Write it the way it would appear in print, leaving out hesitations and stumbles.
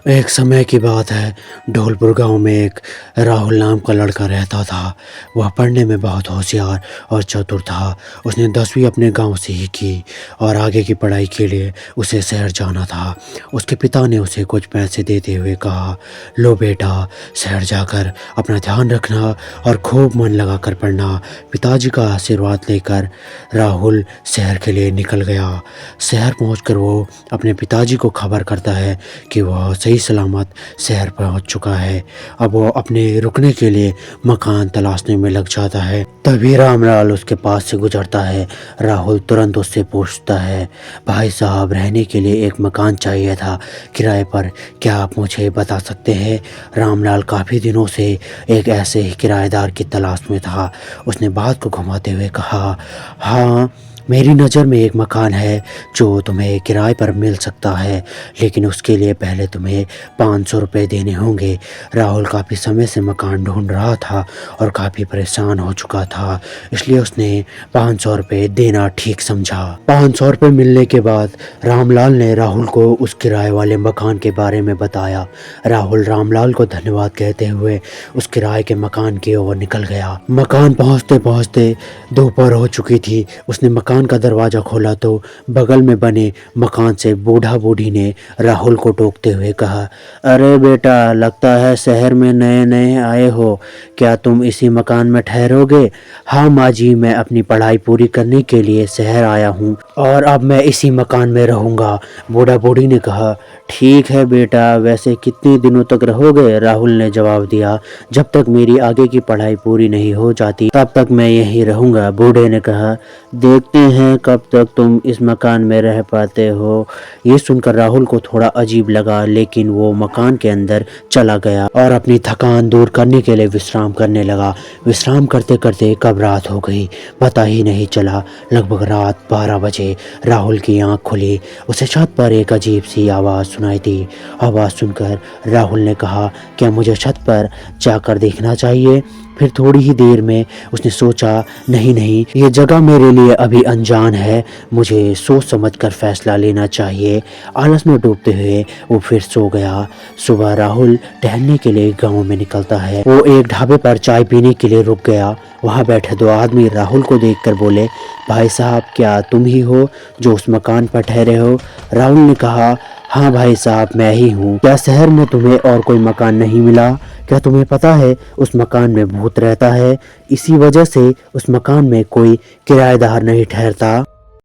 एक समय की बात है। धौलपुर गांव में एक राहुल नाम का लड़का रहता था। वह पढ़ने में बहुत होशियार और चतुर था। उसने 10वीं अपने गांव से ही की और आगे की पढ़ाई के लिए उसे शहर जाना था। उसके पिता ने उसे कुछ पैसे देते हुए कहा, लो बेटा, शहर जाकर अपना ध्यान रखना और खूब मन लगाकर पढ़ना। पिताजी का आशीर्वाद लेकर राहुल शहर के लिए निकल गया। शहर पहुंचकर वो अपने पिताजी को खबर करता है कि वह सही सलामत शहर पहुंच चुका है। अब वो अपने रुकने के लिए मकान तलाशने में लग जाता है। तभी रामलाल उसके पास से गुजरता है। राहुल तुरंत उससे पूछता है, भाई साहब, रहने के लिए एक मकान चाहिए था किराए पर, क्या आप मुझे बता सकते हैं? रामलाल काफ़ी दिनों से एक ऐसे ही किराएदार की तलाश में था। उसने बात को घुमाते हुए कहा, हाँ, मेरी नज़र में एक मकान है जो तुम्हें किराए पर मिल सकता है, लेकिन उसके लिए पहले तुम्हें 500 रुपये देने होंगे। राहुल काफ़ी समय से मकान ढूंढ रहा था और काफ़ी परेशान हो चुका था, इसलिए उसने 500 रुपये देना ठीक समझा। 500 रुपये मिलने के बाद रामलाल ने राहुल को उस किराए वाले मकान के बारे में बताया। राहुल रामलाल को धन्यवाद कहते हुए उस किराए के मकान की ओर निकल गया। मकान पहुंचते पहुंचते दोपहर हो चुकी थी। उसने मकान का दरवाज़ा खोला तो बगल में बने मकान से बूढ़ा बूढ़ी ने राहुल को टोकते हुए कहा, अरे बेटा, लगता है शहर में नए नए आए हो, क्या तुम इसी मकान में ठहरोगे? हाँ माँ जी, मैं अपनी पढ़ाई पूरी करने के लिए शहर आया हूँ और अब मैं इसी मकान में रहूँगा। बूढ़ा बूढ़ी ने कहा, ठीक है बेटा, वैसे कितने दिनों तक रहोगे? राहुल ने जवाब दिया, जब तक मेरी आगे की पढ़ाई पूरी नहीं हो जाती तब तक मैं यहीं रहूँगा। बूढ़े ने कहा, देखते हैं कब तक तुम इस मकान में रह पाते हो। ये सुनकर राहुल को थोड़ा अजीब लगा, लेकिन वो मकान के अंदर चला गया और अपनी थकान दूर करने के लिए विश्राम करने लगा। विश्राम करते करते कब रात हो गई पता ही नहीं चला। लगभग रात 12 बजे राहुल की आंख खुली। उसे छत पर एक अजीब सी आवाज़ सुनाई दी। आवाज़ सुनकर राहुल ने कहा, क्या मुझे छत पर जाकर देखना चाहिए? फिर थोड़ी ही देर में उसने सोचा, नहीं नहीं, ये जगह मेरे लिए अभी अनजान है, मुझे सोच समझ कर फैसला लेना चाहिए। आलस में डूबते हुए वो फिर सो गया। सुबह राहुल टहलने के लिए गांव में निकलता है। वो एक ढाबे पर चाय पीने के लिए रुक गया। वहाँ बैठे दो आदमी राहुल को देखकर बोले, भाई साहब, क्या तुम ही हो जो उस मकान पर ठहरे हो? राहुल ने कहा, हाँ भाई साहब, मैं ही हूँ। क्या शहर में तुम्हें और कोई मकान नहीं मिला? क्या तुम्हें पता है उस मकान में भूत रहता है, इसी वजह से उस मकान में कोई किराएदार नहीं ठहरता।